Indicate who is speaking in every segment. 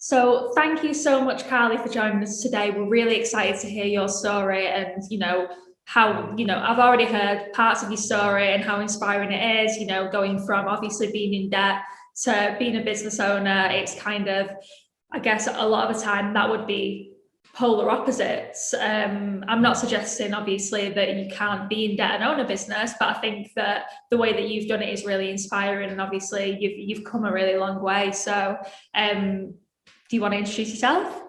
Speaker 1: So thank you so much, Carly, for joining us today. We're really excited to hear your story and, how, I've already heard parts of your story and how inspiring it is, going from obviously being in debt to being a business owner. It's kind of, I guess, a lot of the time that would be polar opposites. I'm not suggesting, obviously, that you can't be in debt and own a business, but I think that the way that you've done it is really inspiring, and obviously you've come a really long way. So, do you want to introduce yourself?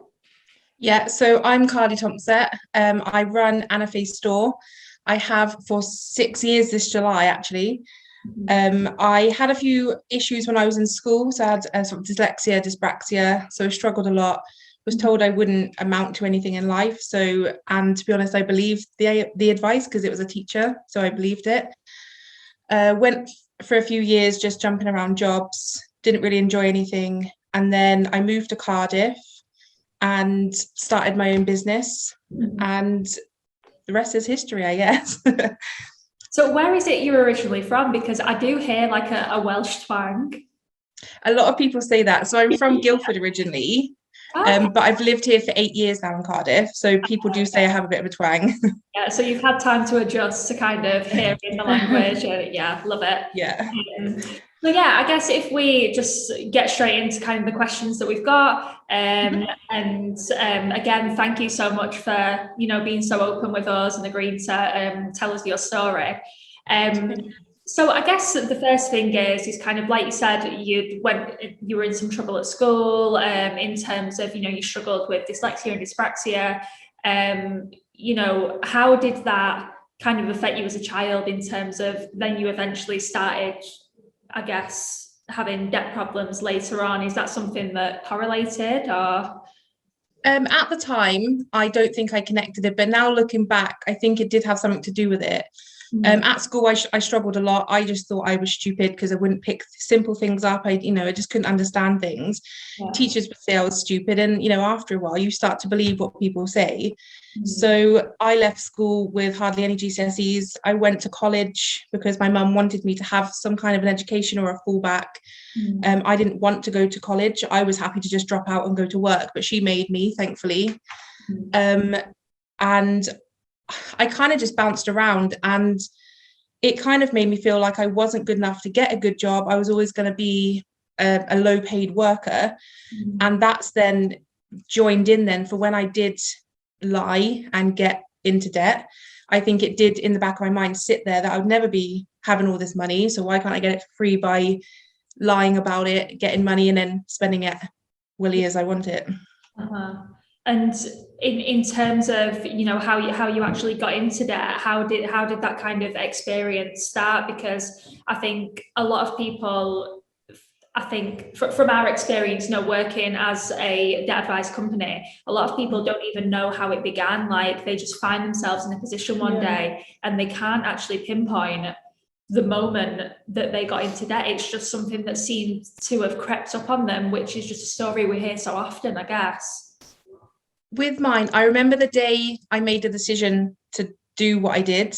Speaker 2: Yeah, so I'm Carly Thompsett. I run Anaphese Store. I have for 6 years this July, actually. I had a few issues when I was in school. So I had sort of dyslexia, dyspraxia. So I struggled a lot. Was told I wouldn't amount to anything in life. So, and to be honest, I believed the advice because it was a teacher. So I believed it. Went for a few years just jumping around jobs. Didn't really enjoy anything. And then I moved to Cardiff and started my own business. And the rest is history, I guess.
Speaker 1: So where is it you're originally from? Because I do hear like a Welsh twang.
Speaker 2: A lot of people say that. So I'm from Guildford originally,
Speaker 1: Okay.
Speaker 2: but I've lived here for 8 years now in Cardiff. So people do say I have a bit of a twang.
Speaker 1: Yeah, so you've had time to adjust to kind of hearing the language. Yeah, love it.
Speaker 2: Yeah.
Speaker 1: Um, so yeah, I guess if we just get straight into kind of the questions that we've got, and again, thank you so much for being so open with us and agreeing to tell us your story. So I guess the first thing is kind of like you said, you were in some trouble at school, in terms of you struggled with dyslexia and dyspraxia. How did that kind of affect you as a child in terms of then you eventually started, I guess, having debt problems later on? Is that something that correlated or?
Speaker 2: At the time, I don't think I connected it, but now looking back, I think it did have something to do with it. At school, I struggled a lot. I just thought I was stupid because I wouldn't pick simple things up. I just couldn't understand things.
Speaker 1: Yeah.
Speaker 2: Teachers would say I was stupid, and after a while, you start to believe what people say. So I left school with hardly any GCSEs. I went to college because my mum wanted me to have some kind of an education or a fallback. I didn't want to go to college. I was happy to just drop out and go to work, but she made me, thankfully. And I kind of just bounced around, and it kind of made me feel like I wasn't good enough to get a good job. I was always going to be a low paid worker. And that's then joined in then for when I did lie and get into debt. I think it did in the back of my mind sit there that I would never be having all this money. So why can't I get it for free by lying about it, getting money and then spending it willy as I want it?
Speaker 1: Uh-huh. And in terms of how you actually got into debt, how did that kind of experience start? Because I think a lot of people, I think from our experience, working as a debt advice company, a lot of people don't even know how it began. Like they just find themselves in a position one day and they can't actually pinpoint the moment that they got into debt. It's just something that seems to have crept up on them, which is just a story we hear so often, I guess.
Speaker 2: With mine, I remember the day I made a decision to do what I did,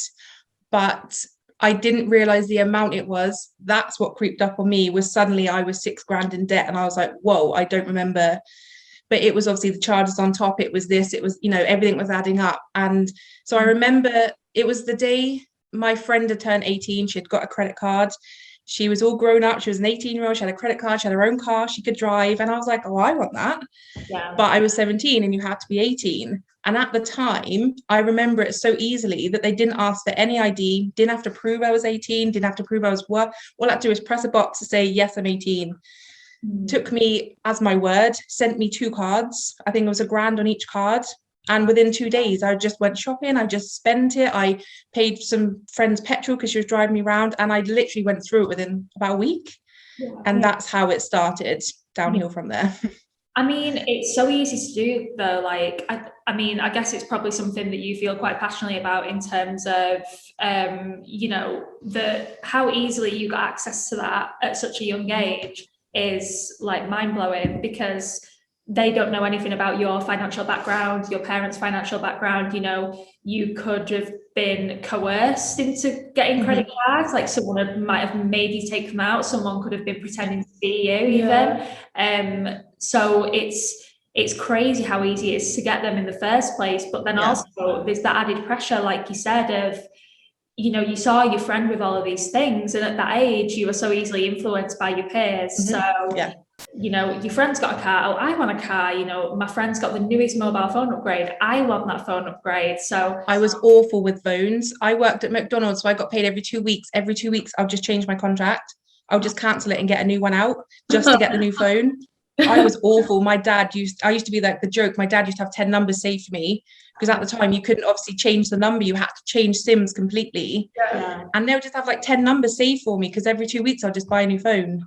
Speaker 2: but I didn't realize the amount it was. That's what creeped up on me, was suddenly I was 6 grand in debt, and I was like, whoa, I don't remember. But it was obviously the charges on top. It was this, it was, everything was adding up. And so I remember it was the day my friend had turned 18. She had got a credit card. She was all grown up. She was an 18-year-old. She had a credit card. She had her own car. She could drive. And I was like, oh, I want that.
Speaker 1: Yeah.
Speaker 2: But I was 17 and you had to be 18. And at the time, I remember it so easily that they didn't ask for any ID, didn't have to prove I was 18, didn't have to prove I was what. All I had to do was press a box to say, yes, I'm 18. Took me as my word, sent me 2 cards. I think it was £1,000 on each card. And within 2 days, I just went shopping. I just spent it. I paid some friends petrol because she was driving me around. And I literally went through it within about a week.
Speaker 1: Yeah.
Speaker 2: And that's how it started, downhill from there.
Speaker 1: I mean, it's so easy to do though. Like, I mean, I guess it's probably something that you feel quite passionately about in terms of, how easily you got access to that at such a young age is like mind blowing, because they don't know anything about your financial background, your parents' financial background. You could have been coerced into getting credit cards, like someone might have made you take them out. Someone could have been pretending to be you even. So it's crazy how easy it is to get them in the first place. But then also there's that added pressure, like you said, of, you saw your friend with all of these things, and at that age you were so easily influenced by your peers. So your friend's got a car, oh, I want a car, my friend's got the newest mobile phone upgrade, I want that phone upgrade. So
Speaker 2: I was awful with phones. I worked at McDonald's, so I got paid every 2 weeks. Every 2 weeks I'll just change my contract. I'll just cancel it and get a new one out just to get the new phone. I was awful. I used to be like the joke. My dad used to have 10 numbers saved for me, because at the time you couldn't obviously change the number. You had to change SIMs completely. And they'll just have like 10 numbers saved for me, because every 2 weeks I'll just buy a new phone.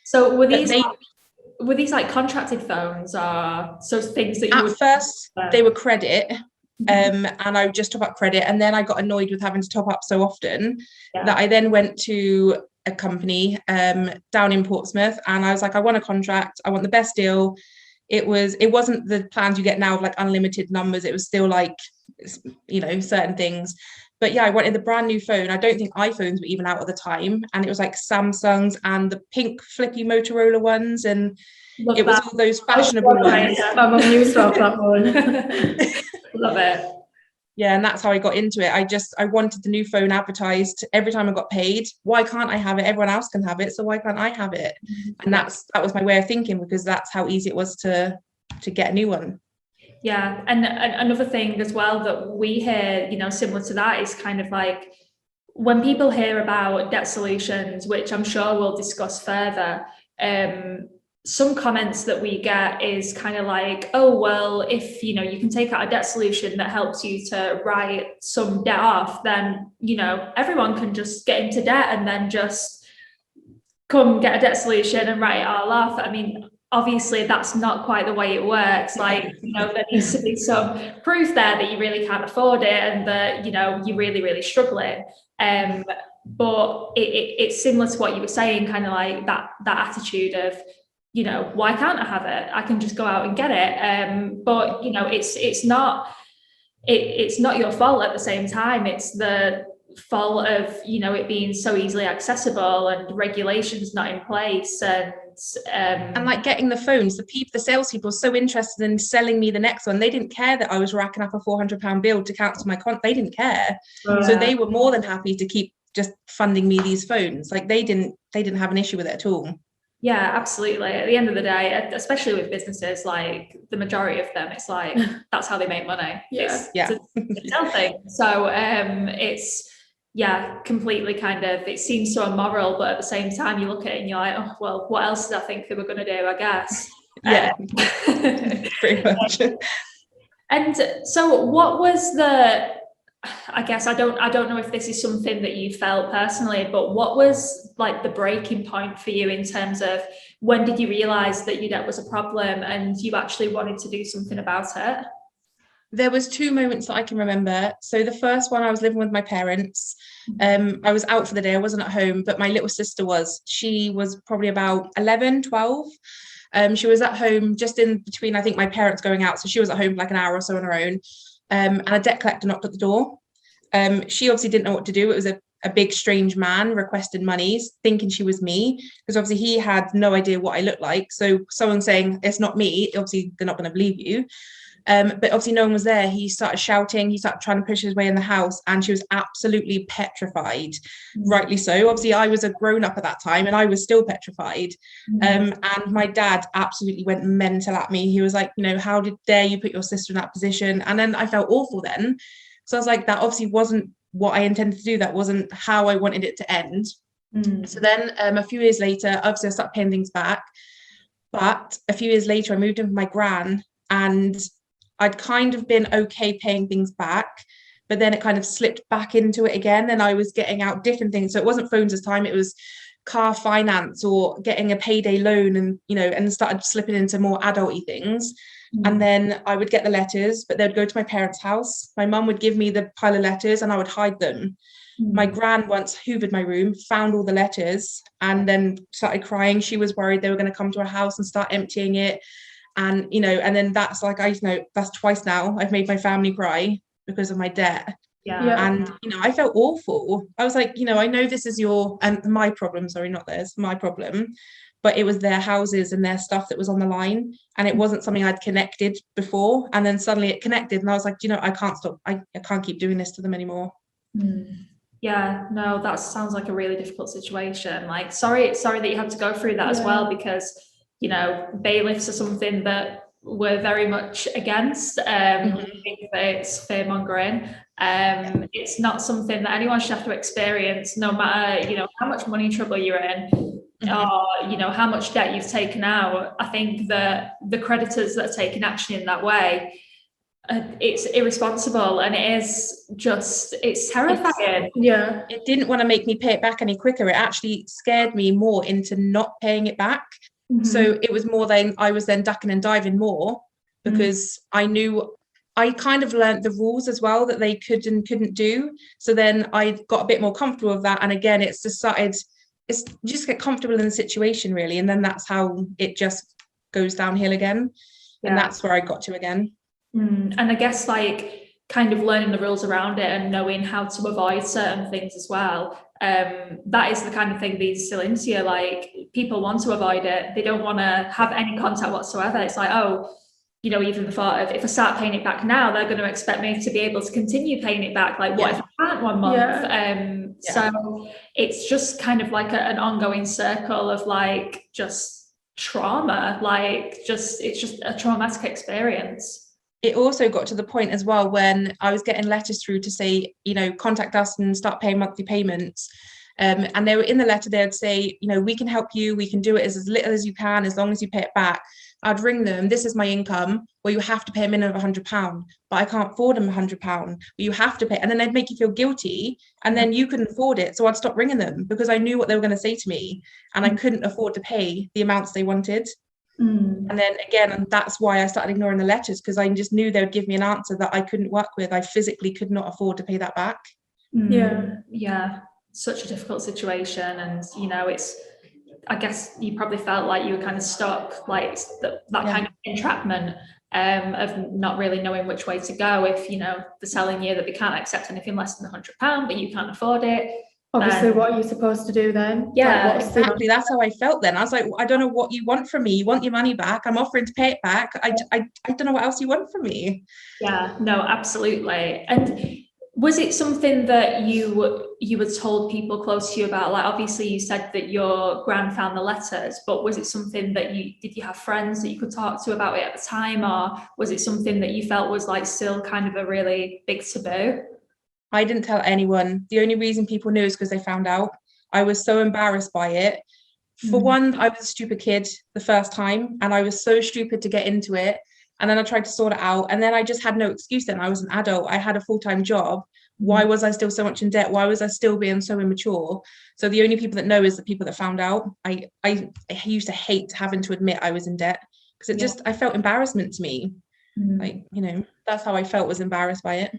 Speaker 1: So were these like contracted phones, or so things that you
Speaker 2: at first they were credit, and I would just top up credit, and then I got annoyed with having to top up so often that I then went to a company down in Portsmouth, and I was like, I want a contract, I want the best deal. It wasn't the plans you get now of like unlimited numbers. It was still like, certain things. But yeah, I wanted the brand new phone. I don't think iPhones were even out at the time. And it was like Samsung's and the pink flippy Motorola ones. And it was all those fashionable ones.
Speaker 1: My mum used to have that one. Love it.
Speaker 2: Yeah, and that's how I got into it. I wanted the new phone advertised every time I got paid. Why can't I have it? Everyone else can have it, so why can't I have it? And that was my way of thinking, because that's how easy it was to get a new one.
Speaker 1: Yeah, and another thing as well that we hear, similar to that, is kind of like when people hear about debt solutions, which I'm sure we'll discuss further, some comments that we get is kind of like, oh, well, if, you can take out a debt solution that helps you to write some debt off, then, everyone can just get into debt and then just come get a debt solution and write it all off. I mean, obviously that's not quite the way it works. Like, there needs to be some proof there that you really can't afford it, and that, you're really, really struggling. But it's similar to what you were saying, kind of like that attitude of, why can't I have it? I can just go out and get it. But it's not your fault at the same time. It's the fault of, it being so easily accessible and regulations not in place, and
Speaker 2: like getting the phones, the salespeople were so interested in selling me the next one. They didn't care that I was racking up a £400 bill to cancel my contract. They didn't care. So they were more than happy to keep just funding me these phones. Like they didn't have an issue with it at all.
Speaker 1: Yeah, absolutely. At the end of the day, especially with businesses, like the majority of them, it's like that's how they make money. It's a sell thing. So it's completely kind of, it seems so immoral, but at the same time you look at it and you're like, oh well, what else did I think they were going to do, I guess.
Speaker 2: Pretty much.
Speaker 1: And so what was I guess I don't know if this is something that you felt personally, but what was like the breaking point for you in terms of when did you realize that your debt was a problem and you actually wanted to do something about it?
Speaker 2: There was 2 moments that I can remember. So the first one, I was living with my parents. I was out for the day, I wasn't at home, but my little sister she was probably about 11, 12. She was at home just in between, I think, my parents going out. So she was at home for like an hour or so on her own. And a debt collector knocked at the door. She obviously didn't know what to do. It was a big strange man requested monies, thinking she was me, because obviously he had no idea what I looked like. So someone saying it's not me, obviously they're not going to believe you. But obviously no one was there. He started shouting, he started trying to push his way in the house, and she was absolutely petrified. Rightly so. Obviously I was a grown-up at that time and I was still petrified. And my dad absolutely went mental at me. He was like, how dare you put your sister in that position? And then I felt awful then. So I was like, that obviously wasn't what I intended to do. That wasn't how I wanted it to end. So then a few years later, obviously I started paying things back. But a few years later, I moved in with my gran, and I'd kind of been okay paying things back, but then it kind of slipped back into it again. And I was getting out different things. So it wasn't phones this time, it was car finance or getting a payday loan, and, and started slipping into more adult-y things. And then I would get the letters, but they'd go to my parents' house. My mum would give me the pile of letters and I would hide them. My gran once hoovered my room, found all the letters, and then started crying. She was worried they were going to come to her house and start emptying it. And, and then that's like, that's twice now I've made my family cry because of my debt.
Speaker 1: Yeah.
Speaker 2: And, I felt awful. I was like, I know this is my problem, sorry, not theirs, my problem, but it was their houses and their stuff that was on the line. And it wasn't something I'd connected before. And then suddenly it connected and I was like, I can't stop. I can't keep doing this to them anymore.
Speaker 1: Yeah, no, that sounds like a really difficult situation. Like, sorry that you had to go through that as well, because, bailiffs are something that we're very much against. It's fear mongering. It's not something that anyone should have to experience, no matter, how much money trouble you're in, or, how much debt you've taken out. I think that the creditors that are taking action in that way, it's irresponsible, and it's terrifying.
Speaker 2: It didn't want to make me pay it back any quicker. It actually scared me more into not paying it back. So it was more than I was then ducking and diving more, because I knew I kind of learned the rules as well that they could and couldn't do. So then I got a bit more comfortable with that. And again, you just get comfortable in the situation, really. And then that's how it just goes downhill again. And that's where I got to again.
Speaker 1: And I guess like kind of learning the rules around it and knowing how to avoid certain things as well. That is the kind of thing these still into you. Like, people want to avoid it. They don't want to have any contact whatsoever. It's like, even the thought of, if I start paying it back now, they're going to expect me to be able to continue paying it back. Like, what if I can't 1 month? So it's just kind of like an ongoing circle of like just trauma. Like, it's just a traumatic experience.
Speaker 2: It also got to the point as well when I was getting letters through to say, contact us and start paying monthly payments. And they were in the letter, they'd say, we can help you. We can do it as little as you can, as long as you pay it back. I'd ring them. This is my income. Well, you have to pay a minimum of £100, but I can't afford them £100. But you have to pay. And then they'd make you feel guilty. And then you couldn't afford it. So I'd stop ringing them because I knew what they were going to say to me. And I couldn't afford to pay the amounts they wanted. And then again, that's why I started ignoring the letters, because I just knew they would give me an answer that I couldn't work with. I physically could not afford to pay that back.
Speaker 1: Yeah, such a difficult situation. And I guess you probably felt like you were kind of stuck, like that kind of entrapment of not really knowing which way to go. If they're telling you that they can't accept anything less than £100, but you can't afford it.
Speaker 3: Obviously, what are you supposed to do then?
Speaker 1: Yeah,
Speaker 2: exactly. That's how I felt then. I was like, I don't know what you want from me. You want your money back. I'm offering to pay it back. I don't know what else you want from me.
Speaker 1: Yeah, no, absolutely. And was it something that you were told people close to you about? Like, obviously you said that your gran found the letters, but was it something that did you have friends that you could talk to about it at the time? Or was it something that you felt was like still kind of a really big taboo?
Speaker 2: I didn't tell anyone. The only reason people knew is because they found out. I was so embarrassed by it. For one, I was a stupid kid the first time, and I was so stupid to get into it. And then I tried to sort it out, and then I just had no excuse then. I was an adult. I had a full-time job. Why was I still so much in debt? Why was I still being so immature? So the only people that know is the people that found out. I used to hate having to admit I was in debt, because I felt embarrassment to me. Like, that's how I felt, was embarrassed by it.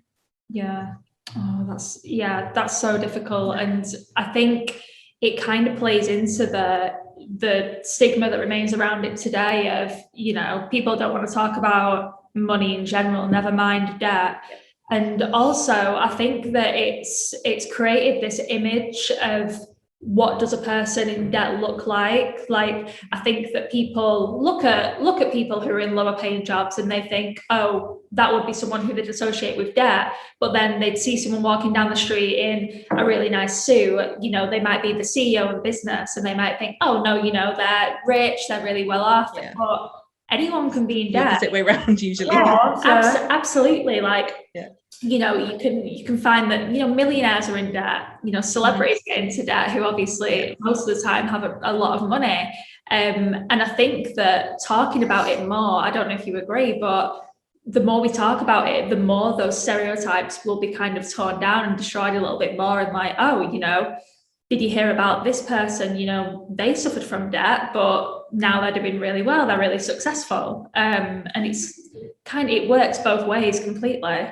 Speaker 1: Yeah. Oh, that's so difficult. And I think it kind of plays into the stigma that remains around it today of, people don't want to talk about money in general, never mind debt. And also I think that it's created this image of what does a person in debt look like. Like, I think that people look at people who are in lower paying jobs and they think, oh, that would be someone who they'd associate with debt. But then they'd see someone walking down the street in a really nice suit, they might be the CEO of a business, and they might think, oh no, they're rich, they're really well off.
Speaker 2: Yeah.
Speaker 1: But anyone can be in
Speaker 2: The
Speaker 1: debt.
Speaker 2: opposite way around usually.
Speaker 1: Absolutely. Like, you can find that, millionaires are in debt, celebrities get into debt, who obviously most of the time have a lot of money. And I think that talking about it more, I don't know if you agree, but the more we talk about it, the more those stereotypes will be kind of torn down and destroyed a little bit more. And like, oh, did you hear about this person? They suffered from debt, but now they're doing really well. They're really successful. And it works both ways completely.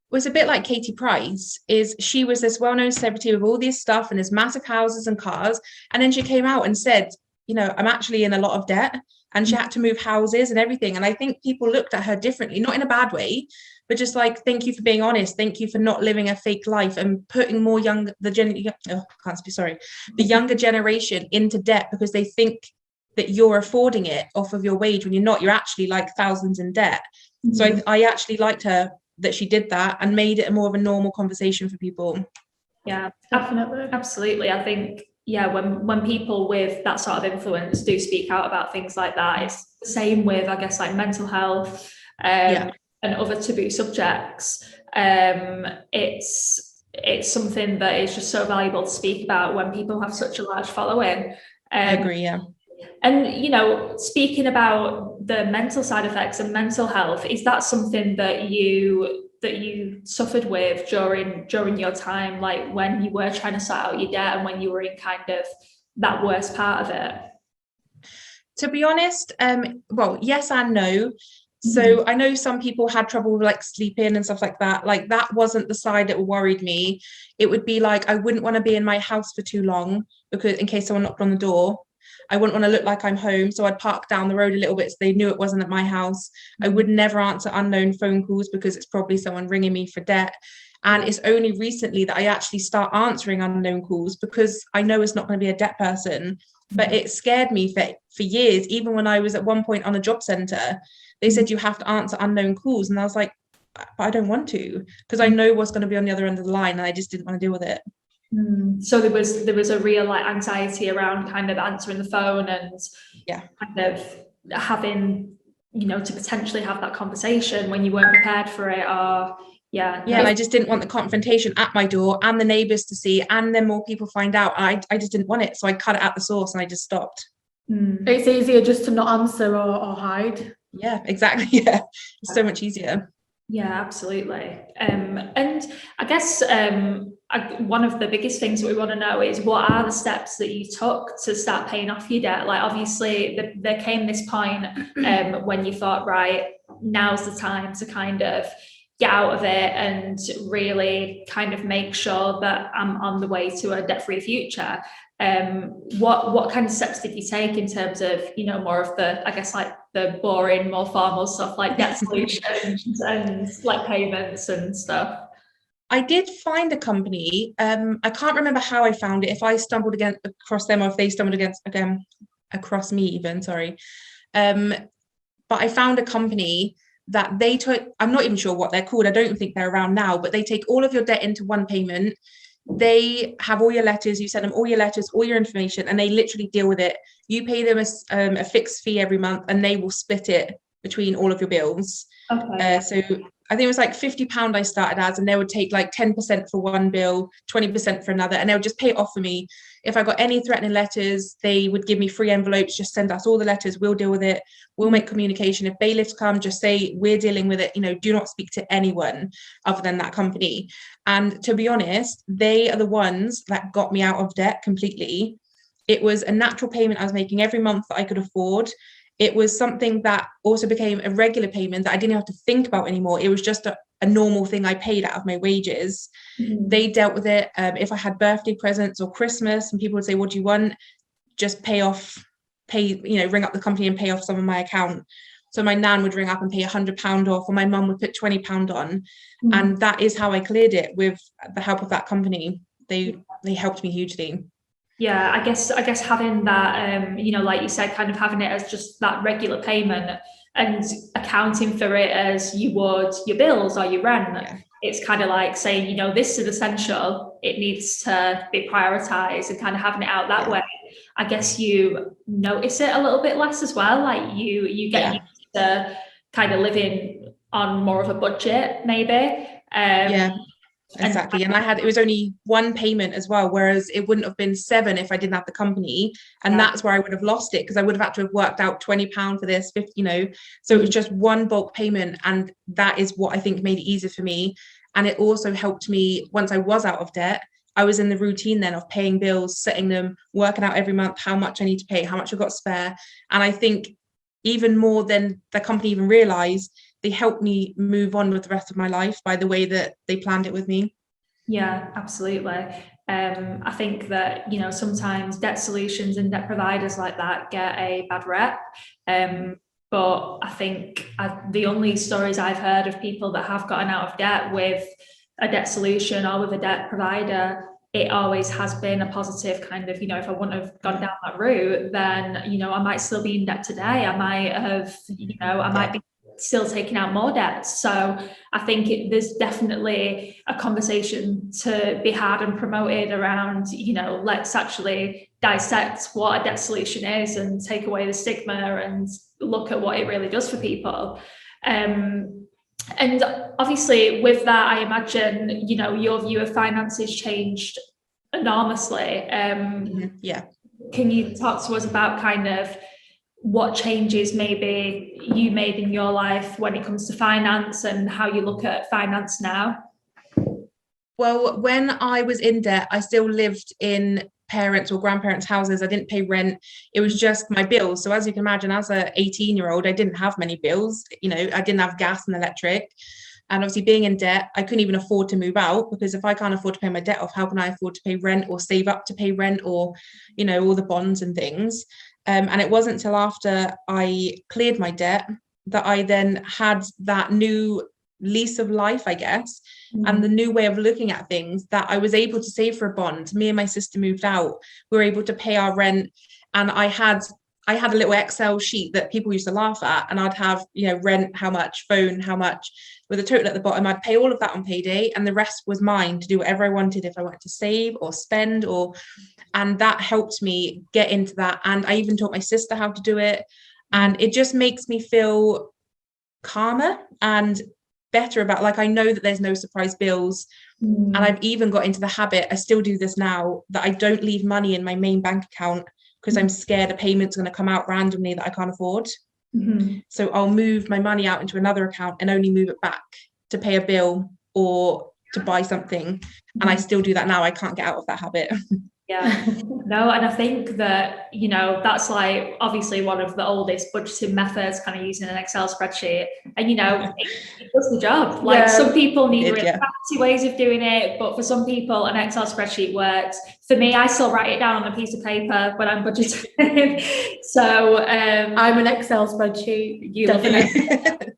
Speaker 2: Was a bit like Katie Price. She was this well-known celebrity with all this stuff and this massive houses and cars, and then she came out and said I'm actually in a lot of debt. And she had to move houses and everything. And I think people looked at her differently, not in a bad way, but just like, thank you for being honest. Thank you for not living a fake life and putting more the younger generation into debt because they think that you're affording it off of your wage when you're not. You're actually like thousands in debt. So I actually liked her that she did that and made it more of a normal conversation for people.
Speaker 1: Yeah,
Speaker 3: Definitely.
Speaker 1: absolutely. I think, yeah, when people with that sort of influence do speak out about things like that, it's the same with, I guess, like mental health and other taboo subjects. It's something that is just so valuable to speak about when people have such a large following.
Speaker 2: I agree, yeah.
Speaker 1: And, speaking about the mental side effects and mental health, is that something that you suffered with during your time, like when you were trying to sort out your debt and when you were in kind of that worst part of it?
Speaker 2: To be honest, well, yes and no. So I know some people had trouble with like sleeping and stuff like that. Like that wasn't the side that worried me. It would be like I wouldn't want to be in my house for too long because in case someone knocked on the door. I wouldn't want to look like I'm home, so I'd park down the road a little bit so they knew it wasn't at my house. I would never answer unknown phone calls because it's probably someone ringing me for debt. And it's only recently that I actually start answering unknown calls because I know it's not going to be a debt person. But it scared me for years. Even when I was at one point on a job centre, they said you have to answer unknown calls. And I was like, but I don't want to because I know what's going to be on the other end of the line and I just didn't want to deal with it.
Speaker 1: So there was a real like anxiety around kind of answering the phone and kind of having, to potentially have that conversation when you weren't prepared for it, or and
Speaker 2: I just didn't want the confrontation at my door and the neighbours to see, and then more people find out. I just didn't want it, so I cut it at the source and I just stopped.
Speaker 3: It's easier just to not answer or hide.
Speaker 2: Yeah, exactly. Yeah, it's so much easier.
Speaker 1: Yeah, absolutely. And I guess one of the biggest things that we want to know is what are the steps that you took to start paying off your debt? Like obviously there came this point when you thought, right, now's the time to kind of get out of it and really kind of make sure that I'm on the way to a debt-free future. What kind of steps did you take in terms of, more of the, I guess, like the boring, more formal stuff like debt solutions and like payments and stuff?
Speaker 2: I did find a company. I can't remember how I found it, if I stumbled across them or if they stumbled across me even, sorry. But I found a company that they took, I'm not even sure what they're called. I don't think they're around now, but they take all of your debt into one payment. They have all your letters, you send them all your letters, all your information, and they literally deal with it. You pay them a fixed fee every month and they will split it between all of your bills.
Speaker 1: Okay.
Speaker 2: So I think it was like £50 I started as, and they would take like 10% for one bill, 20% for another, and they would just pay it off for me. If I got any threatening letters, they would give me free envelopes, just send us all the letters, we'll deal with it, we'll make communication. If bailiffs come, just say we're dealing with it, do not speak to anyone other than that company. And to be honest, they are the ones that got me out of debt completely. It was a natural payment I was making every month that I could afford. It was something that also became a regular payment that I didn't have to think about anymore. It was just a normal thing I paid out of my wages. They dealt with it. If I had birthday presents or Christmas and people would say, what do you want? Just ring up the company and pay off some of my account. So my nan would ring up and pay £100 off, or my mum would put £20 on. And that is how I cleared it, with the help of that company. They helped me hugely.
Speaker 1: Yeah, I guess having that, like you said, kind of having it as just that regular payment and accounting for it as you would your bills or your rent. Yeah. It's kind of like saying, this is essential. It needs to be prioritized, and kind of having it out that way. I guess you notice it a little bit less as well. Like you get used to kind of living on more of a budget, maybe.
Speaker 2: Exactly. And it was only one payment as well, whereas it wouldn't have been 7 if I didn't have the company. And that's where I would have lost it, because I would have had to have worked out £20 for this, 50, so it was just one bulk payment. And that is what I think made it easier for me. And it also helped me once I was out of debt. I was in the routine then of paying bills, setting them, working out every month how much I need to pay, how much I've got spare. And I think even more than the company even realised, they helped me move on with the rest of my life by the way that they planned it with me.
Speaker 1: Yeah, absolutely. I think that, you know, sometimes debt solutions and debt providers like that get a bad rep. But I think the only stories I've heard of people that have gotten out of debt with a debt solution or with a debt provider, it always has been a positive kind of, you know, if I wouldn't have gone down that route, then, you know, I might still be in debt today. I might have, you know, I might be still taking out more debt. So I think there's definitely a conversation to be had and promoted around, you know, let's actually dissect what a debt solution is and take away the stigma and look at what it really does for people. And obviously with that, I imagine, you know, your view of finances changed enormously. Can you talk to us about kind of what changes maybe you made in your life when it comes to finance and how you look at finance now?
Speaker 2: Well, when I was in debt, I still lived in parents' or grandparents' houses. I didn't pay rent. It was just my bills. So as you can imagine, as a 18-year-old, I didn't have many bills. You know, I didn't have gas and electric. And obviously being in debt, I couldn't even afford to move out, because if I can't afford to pay my debt off, how can I afford to pay rent or save up to pay rent or, you know, all the bonds and things. And it wasn't until after I cleared my debt that I then had that new lease of life, I guess, and the new way of looking at things, that I was able to save for a bond. Me and my sister moved out. We were able to pay our rent, and I had a little Excel sheet that people used to laugh at, and I'd have, you know, rent, how much, phone, how much, with a total at the bottom. I'd pay all of that on payday, and the rest was mine to do whatever I wanted, if I wanted to save or spend, and that helped me get into that. And I even taught my sister how to do it, and it just makes me feel calmer and better about, like, I know that there's no surprise bills. And I've even got into the habit, I still do this now, that I don't leave money in my main bank account, because I'm scared a payment's going to come out randomly that I can't afford. So I'll move my money out into another account and only move it back to pay a bill or to buy something. And I still do that now. I can't get out of that habit.
Speaker 1: Yeah, no, and I think that, you know, that's like obviously one of the oldest budgeting methods, kind of using an Excel spreadsheet, and, you know, it does the job. Like some people need really fancy ways of doing it, but for some people an Excel spreadsheet works. For me, I still write it down on a piece of paper when I'm budgeting. So
Speaker 3: I'm an Excel spreadsheet.
Speaker 1: You love it.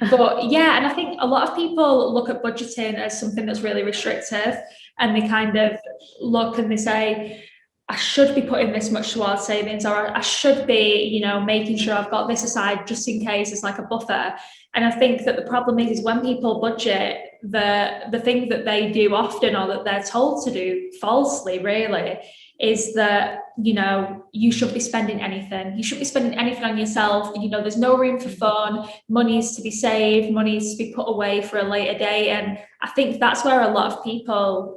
Speaker 1: But yeah, and I think a lot of people look at budgeting as something that's really restrictive, and they kind of look and they say, I should be putting this much towards savings, or I should be, you know, making sure I've got this aside just in case, it's like a buffer. And I think that the problem is when people budget, the thing that they do often, or that they're told to do falsely really, is that, you know, you should be spending anything. You should be spending anything on yourself. You know, there's no room for fun. Money is to be saved. Money is to be put away for a later date. And I think that's where a lot of people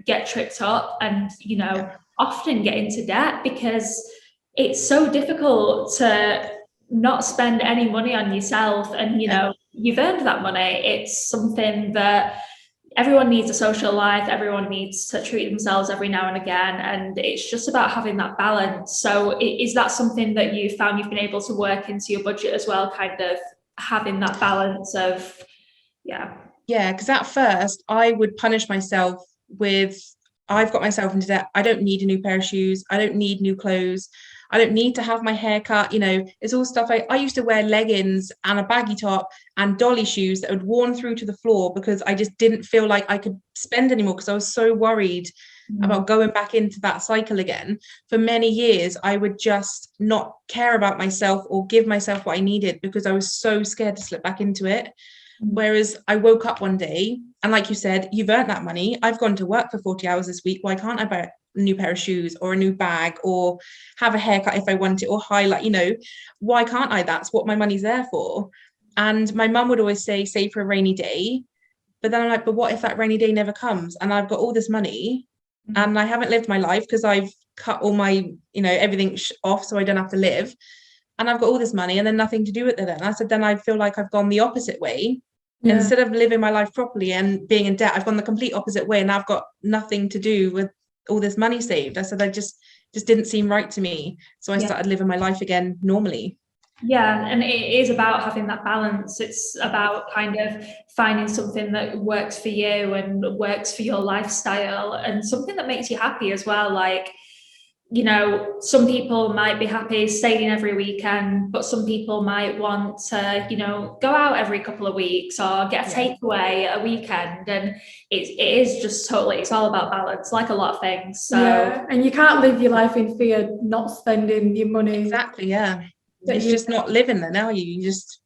Speaker 1: get tripped up and, you know, often get into debt, because it's so difficult to not spend any money on yourself. And, you know, you've earned that money. It's something that everyone needs a social life. Everyone needs to treat themselves every now and again. And it's just about having that balance. So is that something that you found you've been able to work into your budget as well, kind of having that balance of, Yeah, because
Speaker 2: at first I would punish myself with, I've got myself into debt. I don't need a new pair of shoes. I don't need new clothes. I don't need to have my hair cut. You know, it's all stuff. I used to wear leggings and a baggy top and dolly shoes that had worn through to the floor, because I just didn't feel like I could spend anymore, because I was so worried about going back into that cycle again. For many years, I would just not care about myself or give myself what I needed, because I was so scared to slip back into it. Whereas I woke up one day, and like you said, you've earned that money. I've gone to work for 40 hours this week. Why can't I buy a new pair of shoes or a new bag or have a haircut if I want it, or highlight, you know, why can't I? That's what my money's there for. And my mum would always say, save for a rainy day. But then I'm like, but what if that rainy day never comes and I've got all this money and I haven't lived my life because I've cut all my, you know, everything off so I don't have to live. And I've got all this money and then nothing to do with it. Then I said, then I feel like I've gone the opposite way. Instead of living my life properly and being in debt, I've gone the complete opposite way, and I've got nothing to do with all this money saved. I said, I just didn't seem right to me. So I started living my life again normally.
Speaker 1: Yeah, and it is about having that balance. It's about kind of finding something that works for you and works for your lifestyle and something that makes you happy as well. Like, some people might be happy staying every weekend, but some people might want to, go out every couple of weeks or get a takeaway a weekend. And it is just totally, it's all about balance, like a lot of things. So
Speaker 3: Yeah, and you can't live your life in fear, not spending your money.
Speaker 2: Exactly, yeah. It's just not living then, are you? You're just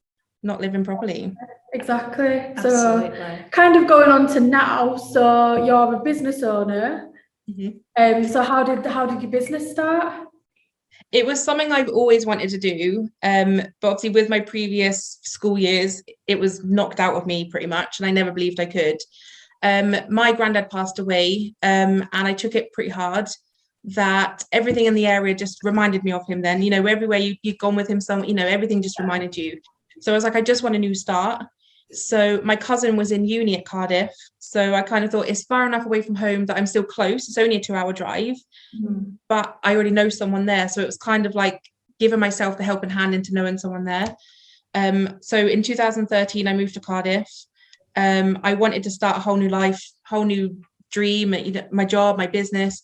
Speaker 2: not living properly.
Speaker 3: Exactly.
Speaker 1: absolutely.
Speaker 3: So kind of going on to now, so you're a business owner. So how did your business start?
Speaker 2: It was something I've always wanted to do, but obviously with my previous school years, it was knocked out of me pretty much, and I never believed I could. My granddad passed away, and I took it pretty hard. That everything in the area just reminded me of him then, everywhere you'd gone with him, everything just reminded you. So I was like, I just want a new start. So my cousin was in uni at Cardiff, so I kind of thought it's far enough away from home that I'm still close. It's only a 2-hour drive, but I already know someone there, so it was kind of like giving myself the helping hand into knowing someone there. So in 2013 I moved to Cardiff. I wanted to start a whole new life, whole new dream, my job, my business.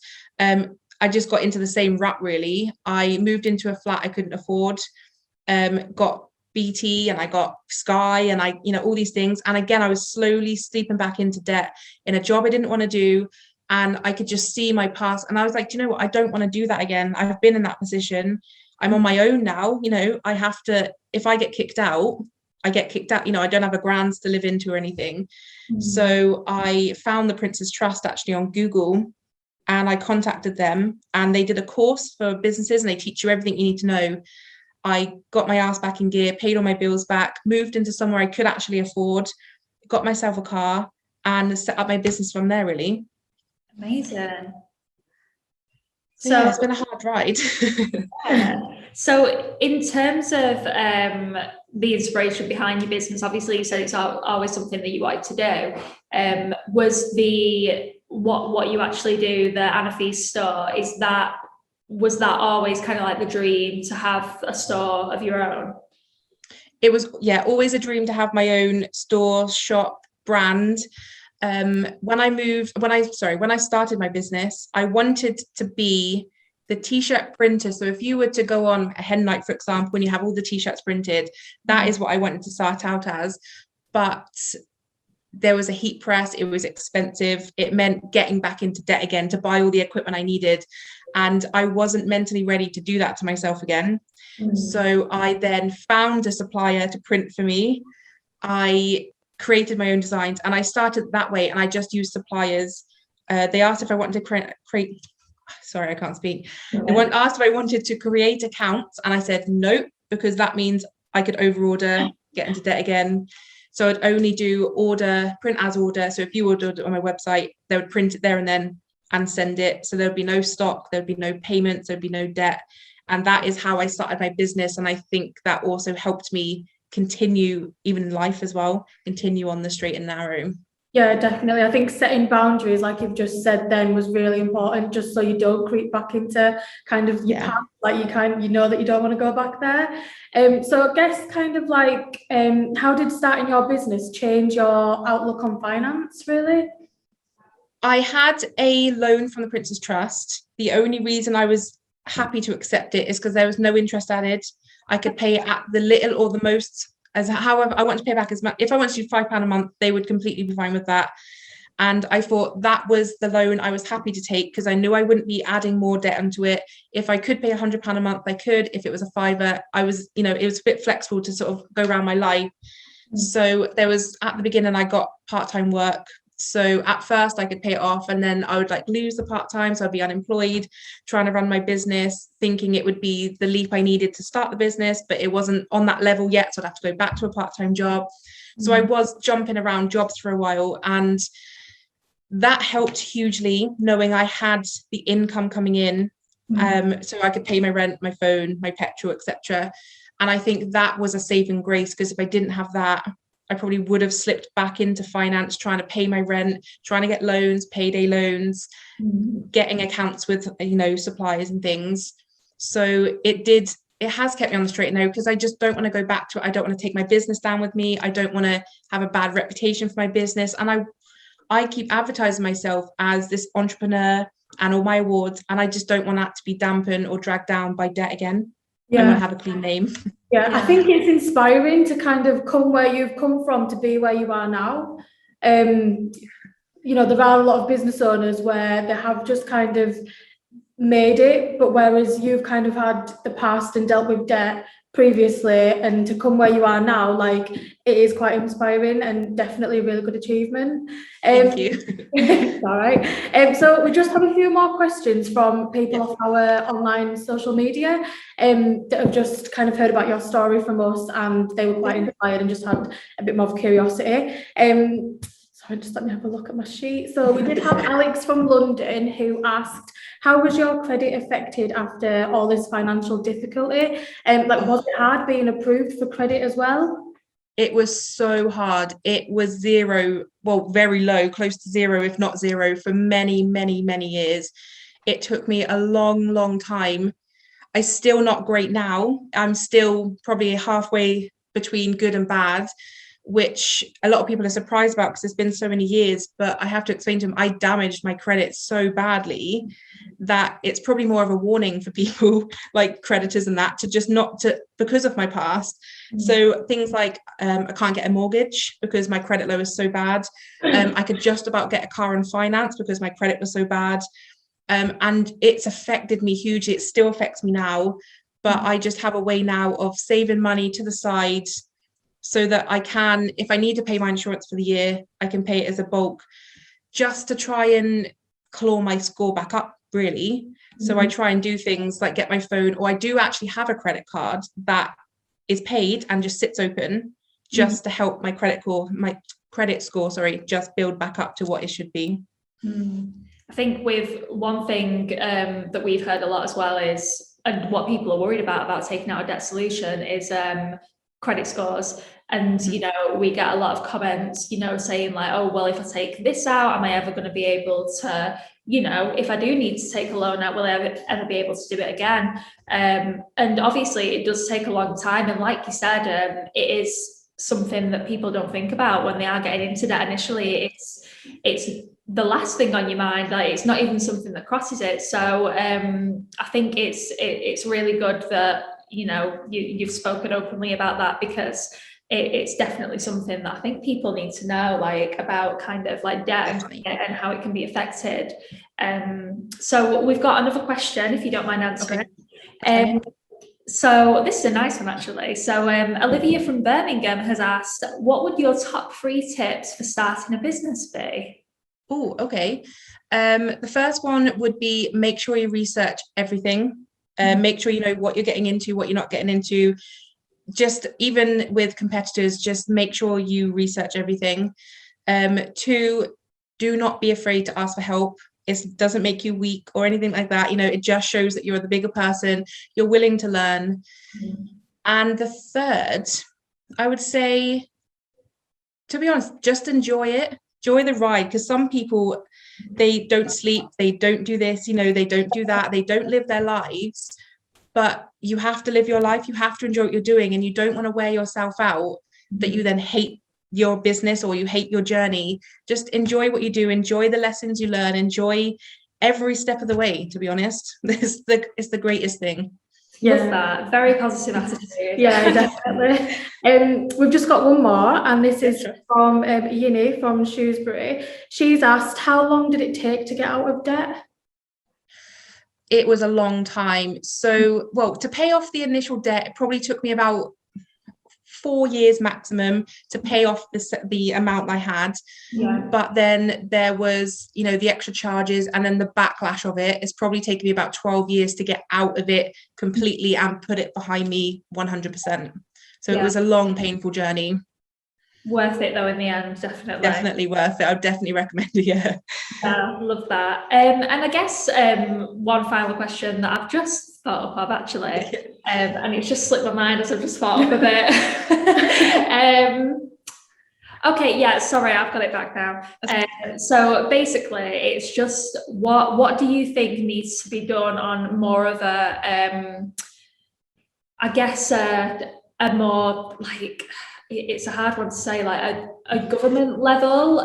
Speaker 2: I just got into the same rut really. I moved into a flat I couldn't afford, got BT and I got Sky and I, all these things. And again, I was slowly sleeping back into debt in a job I didn't want to do. And I could just see my past. And I was like, do you know what? I don't want to do that again. I've been in that position. I'm on my own now. I have to, if I get kicked out, I get kicked out. I don't have a grants to live into or anything. So I found the Prince's Trust actually on Google. And I contacted them and they did a course for businesses and they teach you everything you need to know. I got my ass back in gear, paid all my bills back, moved into somewhere I could actually afford, got myself a car and set up my business from there really.
Speaker 1: Amazing.
Speaker 2: So yeah, it's been a hard ride.
Speaker 1: So in terms of the inspiration behind your business, obviously you said it's always something that you like to do. Was what you actually do, the Anaphese Store, was that always kind of like the dream to have a store of your own?
Speaker 2: It was, always a dream to have my own store, shop, brand. When I started my business, I wanted to be the t-shirt printer. So if you were to go on a hen night, for example, when you have all the t-shirts printed, that is what I wanted to start out as. But there was a heat press, it was expensive, it meant getting back into debt again to buy all the equipment I needed, and I wasn't mentally ready to do that to myself again. So I then found a supplier to print for me. I created my own designs and I started that way, and I just used suppliers. They asked if I wanted to create sorry, I can't speak. They asked if I wanted to create accounts, and I said no, because that means I could overorder, get into debt again. So I'd only do print as order. So if you ordered on my website, they would print it there and then and send it. So there'd be no stock, there'd be no payments, there'd be no debt. And that is how I started my business. And I think that also helped me continue, even in life as well, continue on the straight and narrow.
Speaker 3: Yeah, definitely. I think setting boundaries, like you've just said then, was really important, just so you don't creep back into kind of your path, like you know that you don't want to go back there. So I guess kind of like, how did starting your business change your outlook on finance, really?
Speaker 2: I had a loan from the Prince's Trust. The only reason I was happy to accept it is because there was no interest added. I could pay it at the little or the most, as however I want to pay back as much. If I want to do £5 a month, they would completely be fine with that. And I thought that was the loan I was happy to take, because I knew I wouldn't be adding more debt onto it. If I could pay £100 a month, I could. If it was a fiver, I was, it was a bit flexible to sort of go around my life. So there was, at the beginning, I got part-time work. So at first I could pay it off, and then I would lose the part-time. So I'd be unemployed, trying to run my business, thinking it would be the leap I needed to start the business, but it wasn't on that level yet. So I'd have to go back to a part-time job. So I was jumping around jobs for a while, and that helped hugely, knowing I had the income coming in. So I could pay my rent, my phone, my petrol, etc. And I think that was a saving grace, because if I didn't have that, I probably would have slipped back into finance, trying to pay my rent, trying to get loans, payday loans, getting accounts with, suppliers and things. So it it has kept me on the straight and narrow, because I just don't want to go back to it. I don't want to take my business down with me. I don't want to have a bad reputation for my business. And I keep advertising myself as this entrepreneur and all my awards, and I just don't want that to be dampened or dragged down by debt again. I want to have a clean name.
Speaker 3: Yeah, I think it's inspiring to kind of come where you've come from to be where you are now. You know, there are a lot of business owners where they have just kind of made it, but whereas you've kind of had the past and dealt with debt previously, and to come where you are now, like, it is quite inspiring and definitely a really good achievement.
Speaker 2: Thank you.
Speaker 3: All right. So we just have a few more questions from people off our online social media that have just kind of heard about your story from us, and they were quite inspired and just had a bit more of curiosity. Sorry, just let me have a look at my sheet. So we did have Alex from London who asked, how was your credit affected after all this financial difficulty? Like, was it hard being approved for credit as well?
Speaker 2: It was so hard. It was zero, well, very low, close to zero, if not zero, for many, many, many years. It took me a long, long time. I'm still not great now. I'm still probably halfway between good and bad, which a lot of people are surprised about because it's been so many years. But I have to explain to them, I damaged my credit so badly that it's probably more of a warning for people like creditors and that, to just not to, because of my past. So things like I can't get a mortgage because my credit low is so bad. I could just about get a car on finance because my credit was so bad. And it's affected me hugely. It still affects me now, but I just have a way now of saving money to the side so that I can, if I need to pay my insurance for the year, I can pay it as a bulk, just to try and claw my score back up, really. So I try and do things like get my phone, or I do actually have a credit card that is paid and just sits open, just to help my credit score, just build back up to what it should be.
Speaker 1: I think with one thing that we've heard a lot as well is, and what people are worried about taking out a debt solution is credit scores. And, you know, we get a lot of comments, you know, saying like, oh, well, if I take this out, am I ever going to be able to, you know, if I do need to take a loan out, will I ever be able to do it again? And obviously it does take a long time. And like you said, it is something that people don't think about when they are getting into debt initially. It's the last thing on your mind. Like, it's not even something that crosses it. So I think it's really good that, you know, you've spoken openly about that, because it's definitely something that I think people need to know, like, about kind of like debt and how it can be affected. So we've got another question, if you don't mind answering.
Speaker 2: Okay.
Speaker 1: So this is a nice one, actually. So Olivia from Birmingham has asked, what would your top 3 tips for starting a business be?
Speaker 2: Oh, okay. The first one would be, make sure you research everything. Make sure you know what you're getting into, what you're not getting into. Just even with competitors, just make sure you research everything. 2, do not be afraid to ask for help. It doesn't make you weak or anything like that. You know, it just shows that you're the bigger person, you're willing to learn. And the third, I would say, to be honest, just enjoy it. Enjoy the ride, because some people, they don't sleep, they don't do this, you know, they don't do that, they don't live their lives. But you have to live your life, you have to enjoy what you're doing, and you don't want to wear yourself out that you then hate your business or you hate your journey. Just enjoy what you do, enjoy the lessons you learn, enjoy every step of the way, to be honest. It's the greatest thing.
Speaker 1: Love that. Very positive attitude.
Speaker 3: Yeah, definitely. We've just got one more, and this is from Yini from Shrewsbury. She's asked, how long did it take to get out of debt?
Speaker 2: It was a long time. So, well, to pay off the initial debt, it probably took me about 4 years maximum to pay off the amount I had. But then there was, you know, the extra charges, and then the backlash of it. It's probably taken me about 12 years to get out of it completely and put it behind me 100%. So it was a long, painful journey.
Speaker 1: Worth it though in the end,
Speaker 2: definitely worth it. I'd definitely recommend it. Yeah,
Speaker 1: love that. And I guess one final question that I've just thought up of, actually, and it's just slipped my mind as I've just thought up of it. Okay, yeah, sorry, I've got it back now. So basically, it's just what do you think needs to be done on more of a I guess a more like, it's a hard one to say, like a government level,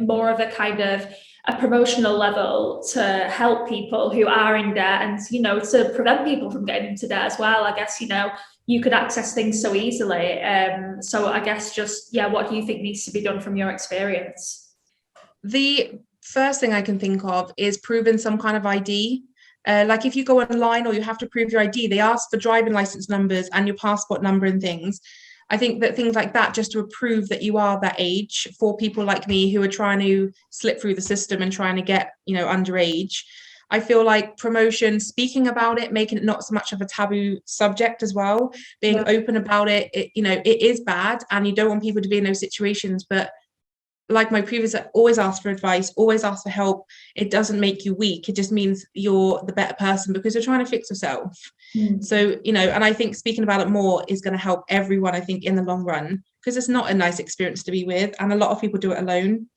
Speaker 1: more of a kind of a promotional level to help people who are in debt, and to prevent people from getting into debt as well. I guess you could access things so easily. So I guess just what do you think needs to be done from your experience?
Speaker 2: The first thing I can think of is proving some kind of ID. Like if you go online or you have to prove your ID, they ask for driving license numbers and your passport number and things. I think that things like that, just to prove that you are that age, for people like me who are trying to slip through the system and trying to get, underage. I feel like promotion, speaking about it, making it not so much of a taboo subject as well, being open about it, it is bad and you don't want people to be in those situations. But like my previous, always ask for advice, always ask for help. It doesn't make you weak. It just means you're the better person because you're trying to fix yourself. So, and I think speaking about it more is going to help everyone, I think, in the long run, because it's not a nice experience to be with. And a lot of people do it alone.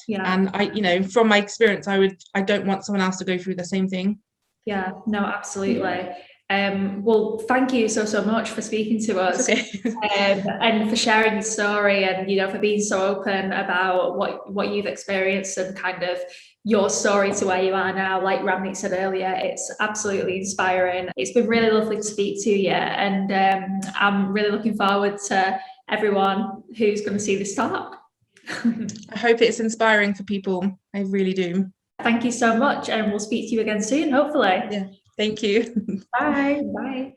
Speaker 2: Yeah. And I, from my experience, I don't want someone else to go through the same thing.
Speaker 1: Yeah, no, absolutely. Well, thank you so much for speaking to us.
Speaker 2: Okay.
Speaker 1: And for sharing your story, and for being so open about what you've experienced and kind of your story to where you are now. Like Ramnik said earlier, it's absolutely inspiring. It's been really lovely to speak to you, and I'm really looking forward to everyone who's going to see this talk.
Speaker 2: I hope it's inspiring for people. I really do.
Speaker 1: Thank you so much, and we'll speak to you again soon, hopefully.
Speaker 2: Yeah. Thank you.
Speaker 1: Bye. Bye.